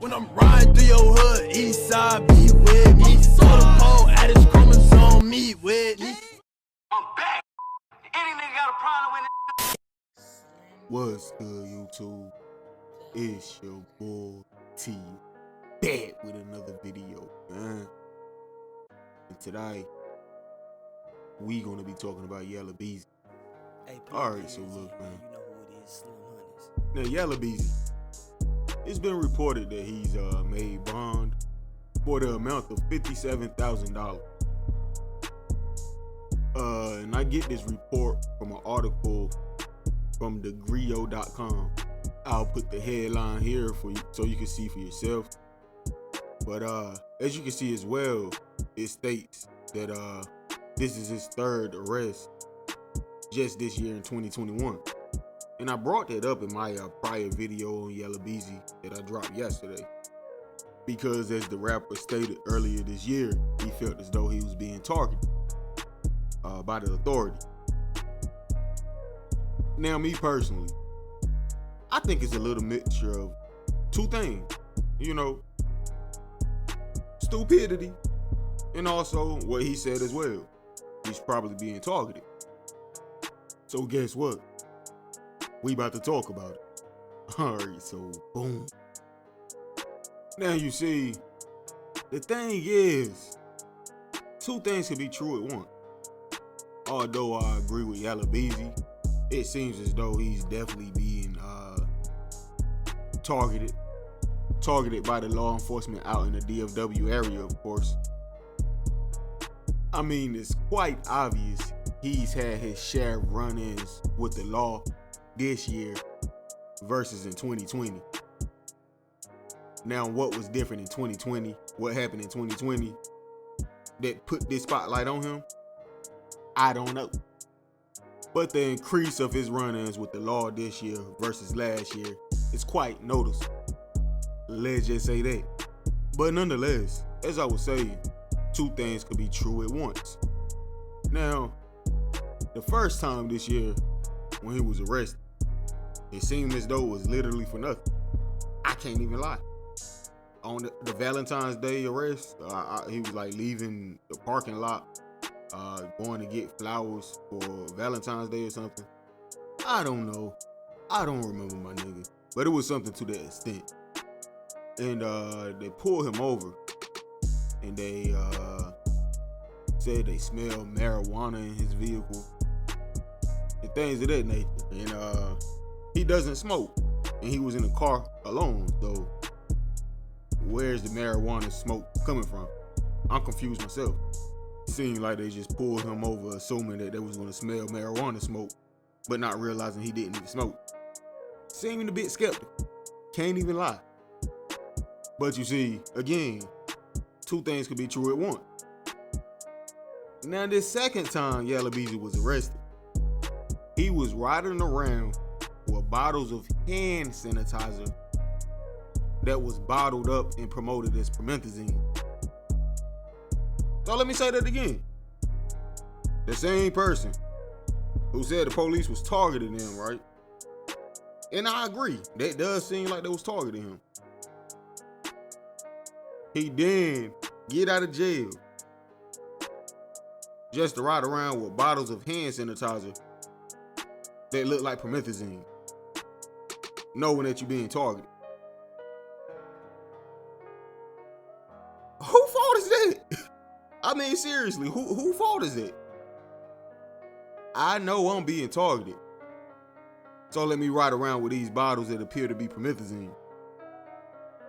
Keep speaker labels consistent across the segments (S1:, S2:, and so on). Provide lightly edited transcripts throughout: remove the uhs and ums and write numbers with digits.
S1: When I'm riding through your hood, east side, be with me. So the pole at his chromosome, meet with me.
S2: I'm back. Any nigga got a problem with it?
S3: What's good, YouTube? It's your boy T, back with another video, man. And today, we gonna be talking about Yella Beezy. Alright, so look, man.
S4: You know who it is, Slim Hunters.
S3: Now, Yella Beezy, it's been reported that he's made bond for the amount of $57,000. And I get this report from an article from thegrio.com. I'll put the headline here for you so you can see for yourself. But as you can see as well, it states that this is his third arrest just this year in 2021. And I brought that up in my prior video on Yella Beezy that I dropped yesterday. Because as the rapper stated earlier this year, he felt as though he was being targeted by the authority. Now, me personally, I think it's a little mixture of two things, you know, stupidity and also what he said as well. He's probably being targeted. So guess what? We about to talk about it. Alright, so boom. Now you see, the thing is, two things can be true at once. Although I agree with Yella Beezy, it seems as though he's definitely being targeted by the law enforcement out in the DFW area, of course. I mean, it's quite obvious he's had his share of run-ins with the law this year versus in 2020. Now, what was different in 2020? What happened in 2020 that put this spotlight on him? I don't know. But the increase of his run-ins with the law this year versus last year is quite noticeable. Let's just say that. But nonetheless, as I was saying, two things could be true at once. Now, the first time this year when he was arrested, it seemed as though it was literally for nothing. I can't even lie. On the Valentine's Day arrest, he was like leaving the parking lot, going to get flowers for Valentine's Day or something. I don't know. I don't remember, my nigga. But it was something to that extent. And they pulled him over and they said they smelled marijuana in his vehicle and things of that nature. And he doesn't smoke, and he was in the car alone. So where's the marijuana smoke coming from? I'm confused myself. It seemed like they just pulled him over assuming that they was going to smell marijuana smoke, but not realizing he didn't even smoke. Seeming a bit skeptical. Can't even lie. But you see, again, two things could be true at once. Now, this second time Yella Beezy was arrested, he was riding around with bottles of hand sanitizer that was bottled up and promoted as promethazine. So let me say that again. The same person who said the police was targeting him, right? And I agree, that does seem like they was targeting him. He then get out of jail just to ride around with bottles of hand sanitizer that look like promethazine, knowing that you're being targeted. Who fault is that? I mean, seriously, who fault is that? I know I'm being targeted, so let me ride around with these bottles that appear to be promethazine.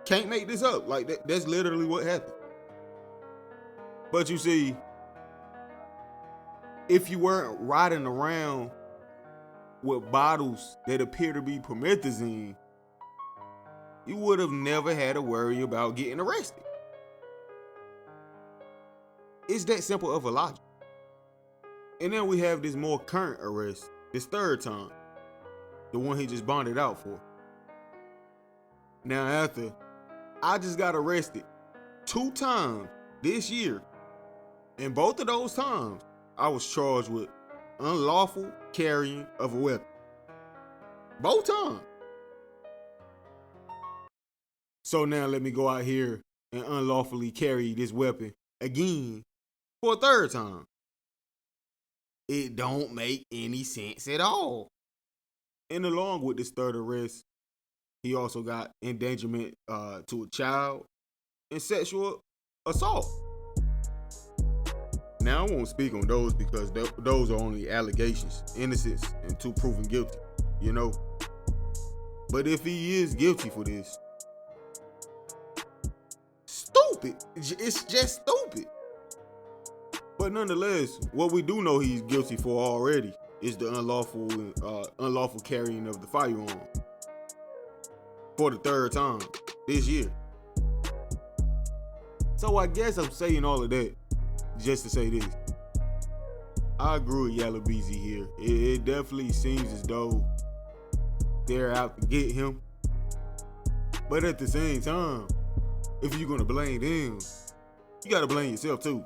S3: Can't make this up. Like, that's literally what happened. But you see, if you weren't riding around with bottles that appear to be promethazine, you would have never had to worry about getting arrested. It's that simple of a logic. And then we have this more current arrest, this third time, the one he just bonded out for. Now, after I just got arrested 2 times this year, and both of those times I was charged with unlawful carrying of a weapon. Both times. So now let me go out here and unlawfully carry this weapon again for a third time. It don't make any sense at all. And along with this third arrest, he also got endangerment to a child and sexual assault. Now, I won't speak on those because those are only allegations, innocence, until proven guilty, you know. But if he is guilty for this, stupid. It's just stupid. But nonetheless, what we do know he's guilty for already is the unlawful carrying of the firearm for the third time this year. So I guess I'm saying all of that just to say this. I agree with Yella Beezy here. It definitely seems as though they're out to get him. But at the same time, if you're gonna blame them, you gotta blame yourself too.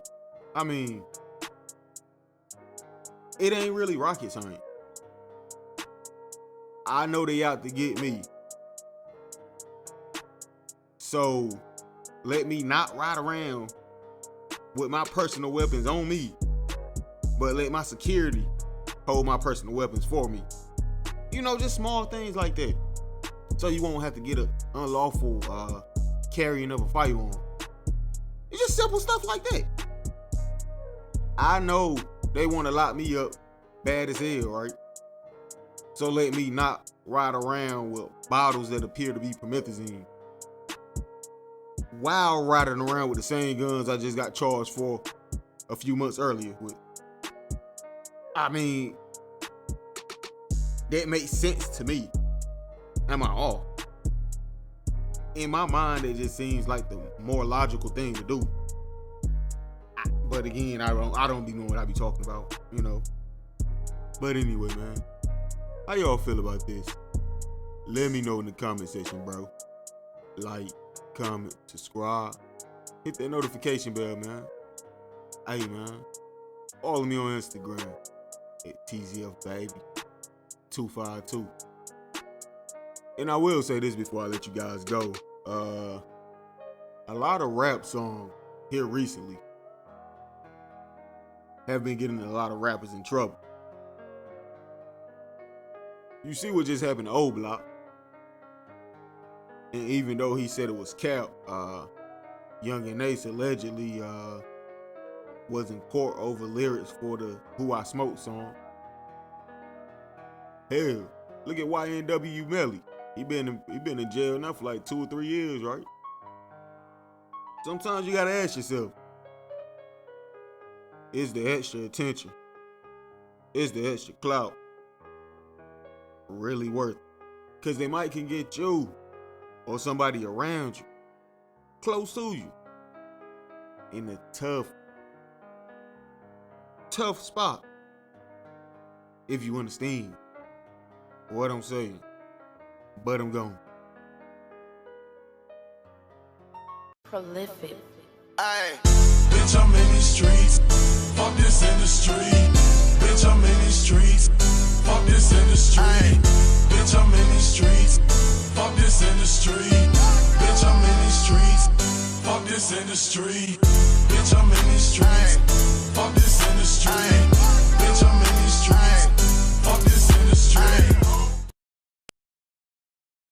S3: I mean, it ain't really rocket science. I know they out to get me. So let me not ride around with my personal weapons on me, but let my security hold my personal weapons for me. You know, just small things like that. So you won't have to get an unlawful carrying of a firearm. It's just simple stuff like that. I know they want to lock me up bad as hell, right? So let me not ride around with bottles that appear to be promethazine while riding around with the same guns I just got charged for a few months earlier with. I mean, that makes sense to me. Am I off? In my mind, it just seems like the more logical thing to do. But again, I don't be knowing what I be talking about, you know. But anyway, man, how y'all feel about this? Let me know in the comment section, bro. Like, comment, subscribe, hit that notification bell, man. Hey, man, follow me on Instagram at TZFBaby252. And I will say this before I let you guys go. A lot of rap songs here recently have been getting a lot of rappers in trouble. You see what just happened to O Block. And even though he said it was cap, Young and Ace allegedly was in court over lyrics for the Who I Smoke song. Hell, look at YNW Melly. He been in jail now for like 2 or 3 years, right? Sometimes you gotta ask yourself, is the extra attention, is the extra clout really worth it? Because they might can get you or somebody around you, close to you, in a tough spot, if you understand what I'm saying. But I'm gone.
S5: Prolific.
S6: Aye. Bitch, I'm in these streets. Fuck this industry. Bitch, I'm in these streets. Fuck this industry. Aye. Bitch, I'm in these streets. Fuck this industry. Bitch, I'm in these streets. Fuck this industry. Bitch, I'm in these streets. Fuck this industry. Bitch, I'm in these streets. Fuck this industry.